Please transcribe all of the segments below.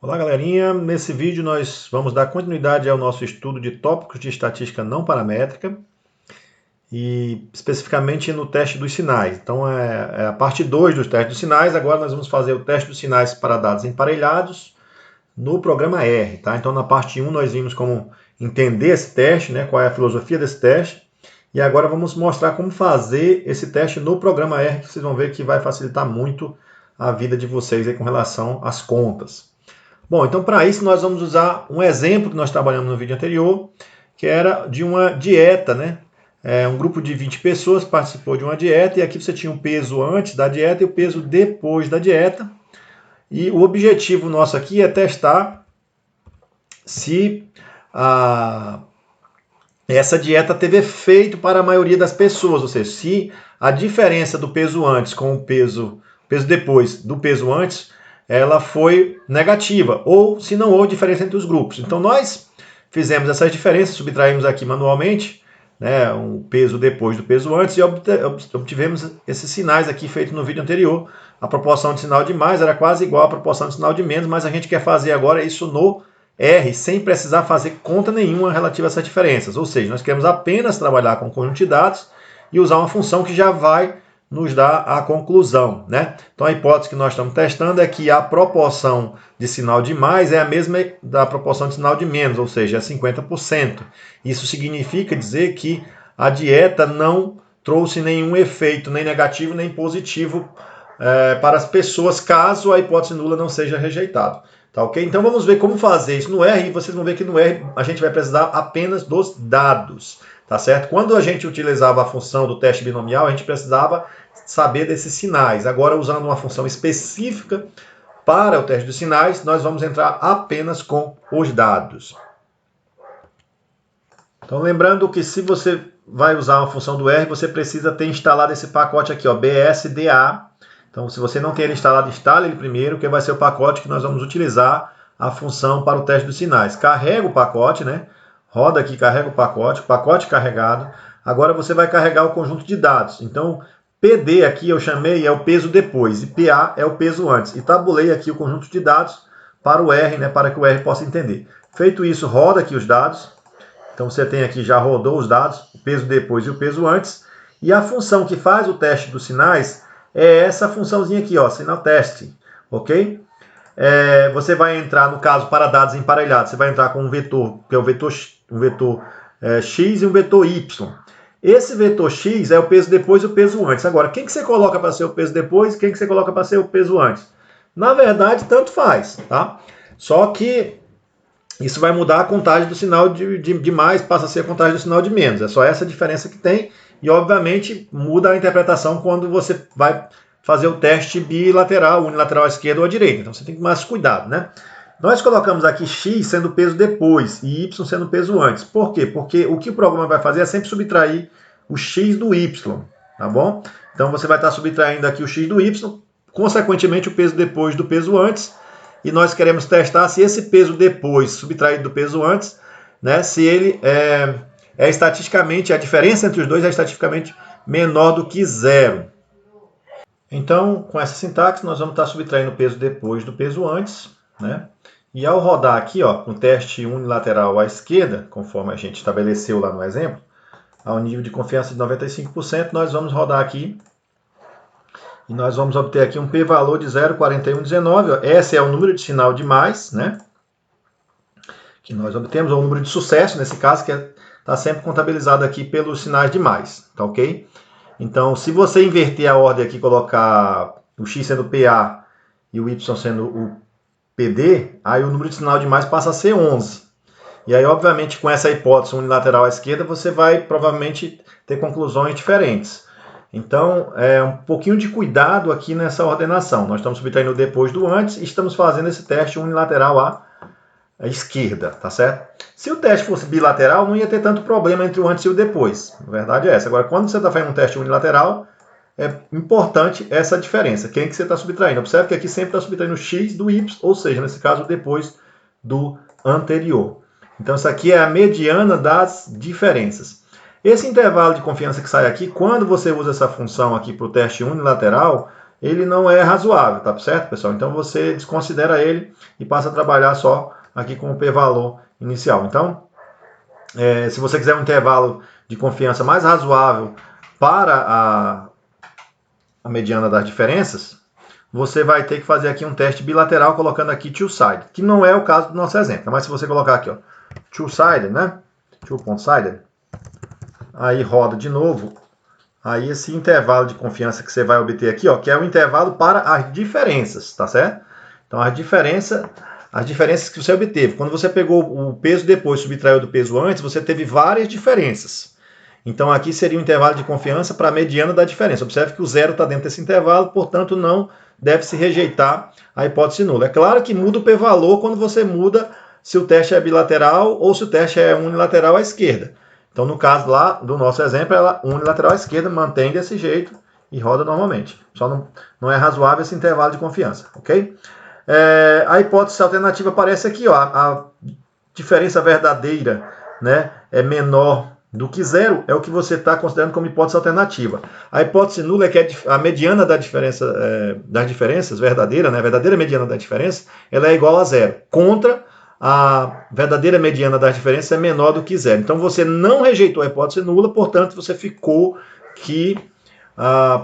Olá, galerinha. Nesse vídeo nós vamos dar continuidade ao nosso estudo de tópicos de estatística não paramétrica e especificamente no teste dos sinais. Então é a parte 2 dos testes dos sinais. Agora nós vamos fazer o teste dos sinais para dados emparelhados no programa R, tá? Então na parte 1 nós vimos como entender esse teste, né? Qual é a filosofia desse teste. E agora vamos mostrar como fazer esse teste no programa R, que vocês vão ver que vai facilitar muito a vida de vocês aí com relação às contas. Bom, então para isso nós vamos usar um exemplo que nós trabalhamos no vídeo anterior, que era de uma dieta, né? Um grupo de 20 pessoas participou de uma dieta e aqui você tinha o peso antes da dieta e o peso depois da dieta. E o objetivo nosso aqui é testar se essa dieta teve efeito para a maioria das pessoas, ou seja, se a diferença do peso antes com o peso depois do peso antes, ela foi negativa, ou se não houve diferença entre os grupos. Então nós fizemos essas diferenças, subtraímos aqui manualmente, né, um peso depois do peso antes, e obtivemos esses sinais aqui feitos no vídeo anterior. A proporção de sinal de mais era quase igual à proporção de sinal de menos, mas a gente quer fazer agora isso no R, sem precisar fazer conta nenhuma relativa a essas diferenças. Ou seja, nós queremos apenas trabalhar com o conjunto de dados e usar uma função que já vai nos dar a conclusão, né? Então a hipótese que nós estamos testando é que a proporção de sinal de mais é a mesma da proporção de sinal de menos, ou seja, é 50%. Isso significa dizer que a dieta não trouxe nenhum efeito, nem negativo nem positivo para as pessoas, caso a hipótese nula não seja rejeitada. Tá, ok? Então vamos ver como fazer isso no R, e vocês vão ver que no R a gente vai precisar apenas dos dados, tá certo? Quando a gente utilizava a função do teste binomial, a gente precisava saber desses sinais. Agora, usando uma função específica para o teste dos sinais, nós vamos entrar apenas com os dados. Então, lembrando que se você vai usar uma função do R, você precisa ter instalado esse pacote aqui, ó, BSDA. Então, se você não tem ele instalado, instale ele primeiro, que vai ser o pacote que nós vamos utilizar a função para o teste dos sinais. Carrega o pacote, né? Roda aqui, carrega o pacote carregado. Agora você vai carregar o conjunto de dados. Então, PD aqui eu chamei é o peso depois, e PA é o peso antes. E tabulei aqui o conjunto de dados para o R, né? Para que o R possa entender. Feito isso, roda aqui os dados. Então, você tem aqui, já rodou os dados, o peso depois e o peso antes. E a função que faz o teste dos sinais é essa funçãozinha aqui, ó, sinal teste, ok? Você vai entrar, no caso, para dados emparelhados, você vai entrar com um vetor, que é o vetor x e um vetor y. Esse vetor x é o peso depois e o peso antes. Agora, quem que você coloca para ser o peso depois e quem que você coloca para ser o peso antes? Na verdade, tanto faz, tá? Só que isso vai mudar a contagem do sinal de mais, passa a ser a contagem do sinal de menos. É só essa diferença que tem. E, obviamente, muda a interpretação quando você vai fazer o teste bilateral, unilateral à esquerda ou à direita. Então, você tem que ter mais cuidado, né? Nós colocamos aqui x sendo o peso depois e y sendo o peso antes. Por quê? Porque o que o programa vai fazer é sempre subtrair o x do y, tá bom? Então, você vai estar subtraindo aqui o x do y, consequentemente, o peso depois do peso antes. E nós queremos testar se esse peso depois, subtraído do peso antes, né, se ele estatisticamente, a diferença entre os dois é estatisticamente menor do que zero. Então, com essa sintaxe, nós vamos estar subtraindo o peso depois do peso antes, né? E ao rodar aqui, ó, no teste unilateral à esquerda, conforme a gente estabeleceu lá no exemplo, ao nível de confiança de 95%, nós vamos rodar aqui e nós vamos obter aqui um p-valor de 0,4119. Esse é o número de sinal de mais, né? Que nós obtemos, ou o número de sucesso, nesse caso, que está sempre contabilizado aqui pelos sinais de mais, tá ok? Então, se você inverter a ordem aqui, colocar o x sendo o PA e o y sendo o PD, aí o número de sinal de mais passa a ser 11. E aí, obviamente, com essa hipótese unilateral à esquerda, você vai provavelmente ter conclusões diferentes. Então, um pouquinho de cuidado aqui nessa ordenação. Nós estamos subtraindo depois do antes e estamos fazendo esse teste unilateral à esquerda, tá certo? Se o teste fosse bilateral, não ia ter tanto problema entre o antes e o depois. A verdade é essa. Agora, quando você está fazendo um teste unilateral, é importante essa diferença. Quem que você está subtraindo? Observe que aqui sempre está subtraindo o x do y, ou seja, nesse caso, depois do anterior. Então, isso aqui é a mediana das diferenças. Esse intervalo de confiança que sai aqui, quando você usa essa função aqui para o teste unilateral, ele não é razoável, tá certo, pessoal? Então você desconsidera ele e passa a trabalhar só aqui com o p-valor inicial. Então, se você quiser um intervalo de confiança mais razoável para a mediana das diferenças, você vai ter que fazer aqui um teste bilateral colocando aqui two-sided, que não é o caso do nosso exemplo. Mas se você colocar aqui, ó, two-sided, né? Two-sided, aí roda de novo. Aí esse intervalo de confiança que você vai obter aqui, ó, que é o intervalo para as diferenças, tá certo? Então as diferenças que você obteve. Quando você pegou o peso depois e subtraiu do peso antes, você teve várias diferenças. Então aqui seria um intervalo de confiança para a mediana da diferença. Observe que o zero está dentro desse intervalo, portanto não deve-se rejeitar a hipótese nula. É claro que muda o p-valor quando você muda se o teste é bilateral ou se o teste é unilateral à esquerda. Então no caso lá do nosso exemplo, ela unilateral à esquerda mantém desse jeito e roda normalmente. Só não é razoável esse intervalo de confiança, ok? A hipótese alternativa aparece aqui, ó, a diferença verdadeira, né, é menor do que zero, é o que você está considerando como hipótese alternativa. A hipótese nula é que a mediana da diferença, das diferenças, verdadeira, né, a verdadeira mediana da diferença, ela é igual a zero. Contra a verdadeira mediana das diferenças é menor do que zero. Então você não rejeitou a hipótese nula, portanto você ficou que,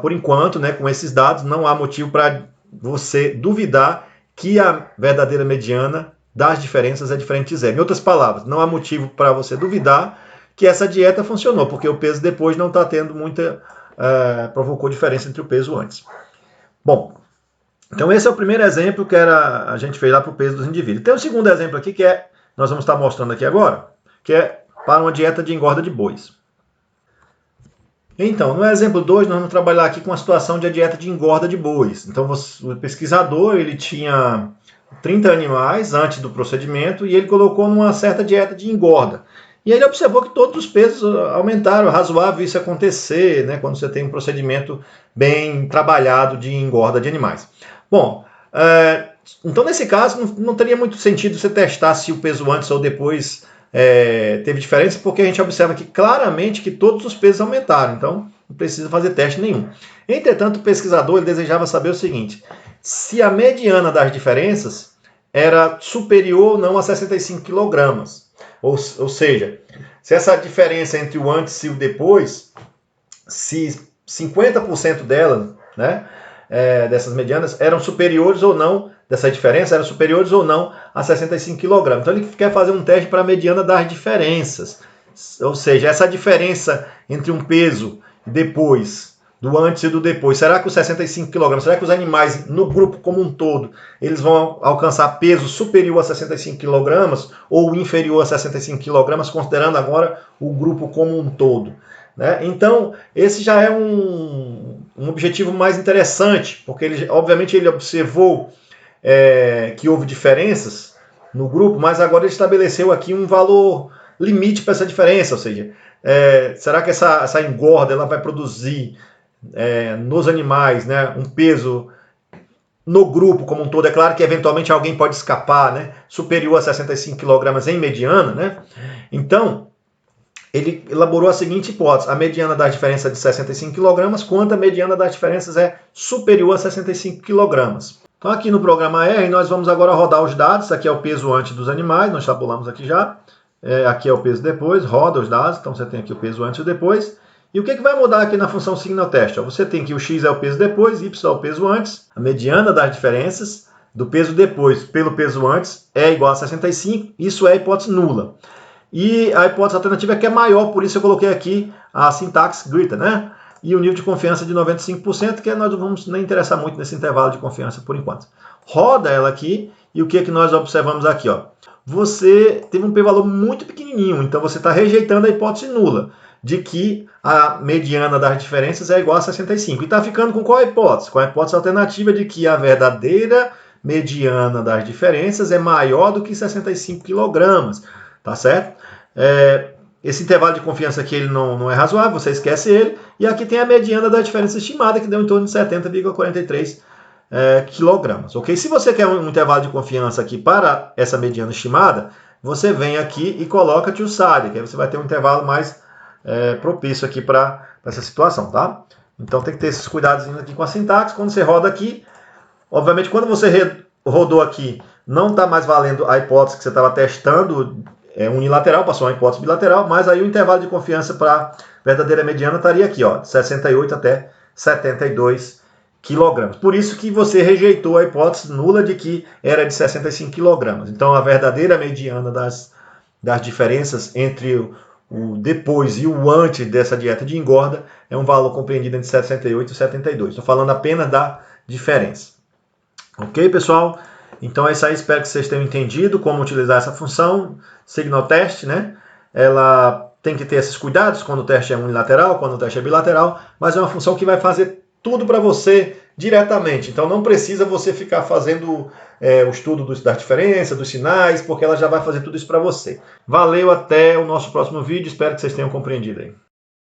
por enquanto, né, com esses dados, não há motivo para você duvidar que a verdadeira mediana das diferenças é diferente de zero. Em outras palavras, não há motivo para você duvidar que essa dieta funcionou, porque o peso depois não está tendo muita... provocou diferença entre o peso antes. Bom, então esse é o primeiro exemplo que a gente fez lá para o peso dos indivíduos. Tem o segundo exemplo aqui, que nós vamos estar mostrando aqui agora, que é para uma dieta de engorda de bois. Então, no exemplo 2, nós vamos trabalhar aqui com a situação de a dieta de engorda de bois. Então, o pesquisador, ele tinha 30 animais antes do procedimento e ele colocou numa certa dieta de engorda. E ele observou que todos os pesos aumentaram, é razoável isso acontecer, né, quando você tem um procedimento bem trabalhado de engorda de animais. Bom, então nesse caso não teria muito sentido você testar se o peso antes ou depois teve diferença, porque a gente observa aqui claramente que todos os pesos aumentaram, então não precisa fazer teste nenhum. Entretanto, o pesquisador ele desejava saber o seguinte: se a mediana das diferenças era superior ou não a 65 kg. Ou seja, se essa diferença entre o antes e o depois, se 50% delas, né, dessas medianas, eram superiores ou não, dessa diferença, eram superiores ou não a 65 kg. Então ele quer fazer um teste para a mediana das diferenças. Ou seja, essa diferença entre um peso e depois, do antes e do depois, será que os 65 kg, será que os animais no grupo como um todo, eles vão alcançar peso superior a 65 kg ou inferior a 65 kg, considerando agora o grupo como um todo, né? Então, esse já é um objetivo mais interessante, porque obviamente ele observou que houve diferenças no grupo, mas agora ele estabeleceu aqui um valor limite para essa diferença, ou seja, será que essa engorda ela vai produzir nos animais, né, um peso no grupo como um todo? É claro que eventualmente alguém pode escapar, né, superior a 65 kg em mediana, né? Então, ele elaborou a seguinte hipótese: a mediana das diferenças é de 65 kg, quanto a mediana das diferenças é superior a 65 kg. Então aqui no programa R, nós vamos agora rodar os dados. Aqui é o peso antes dos animais, nós tabulamos aqui já. Aqui é o peso depois, roda os dados, então você tem aqui o peso antes e depois. E o que vai mudar aqui na função signal test? Você tem que o x é o peso depois, y é o peso antes. A mediana das diferenças do peso depois pelo peso antes é igual a 65, isso é a hipótese nula. E a hipótese alternativa é que é maior, por isso eu coloquei aqui a sintaxe greater, né? E o nível de confiança de 95%, que nós não vamos nem interessar muito nesse intervalo de confiança por enquanto. Roda ela aqui, e o que nós observamos aqui? Ó? Você teve um p-valor muito pequenininho, então você está rejeitando a hipótese nula, de que a mediana das diferenças é igual a 65. E está ficando com qual hipótese? Com a hipótese alternativa de que a verdadeira mediana das diferenças é maior do que 65 kg. Tá certo? Esse intervalo de confiança aqui ele não é razoável, você esquece ele. E aqui tem a mediana da diferença estimada, que deu em torno de 70,43 kg. Ok? Se você quer um intervalo de confiança aqui para essa mediana estimada, você vem aqui e coloca two-sided, que aí você vai ter um intervalo mais propício aqui para essa situação, tá? Então tem que ter esses cuidados aqui com a sintaxe. Quando você roda aqui, obviamente quando você rodou aqui, não está mais valendo a hipótese que você estava testando unilateral, passou uma hipótese bilateral, mas aí o intervalo de confiança para verdadeira mediana estaria aqui, ó, de 68 até 72 quilogramas. Por isso que você rejeitou a hipótese nula de que era de 65 quilogramas. Então a verdadeira mediana das diferenças entre o depois e o antes dessa dieta de engorda é um valor compreendido entre 68 e 72. Estou falando apenas da diferença. Ok, pessoal? Então é isso aí, espero que vocês tenham entendido como utilizar essa função, signal test, né? Ela tem que ter esses cuidados quando o teste é unilateral, quando o teste é bilateral, mas é uma função que vai fazer tudo para você diretamente. Então não precisa você ficar fazendo o estudo das diferenças, dos sinais, porque ela já vai fazer tudo isso para você. Valeu, até o nosso próximo vídeo, espero que vocês tenham compreendido aí.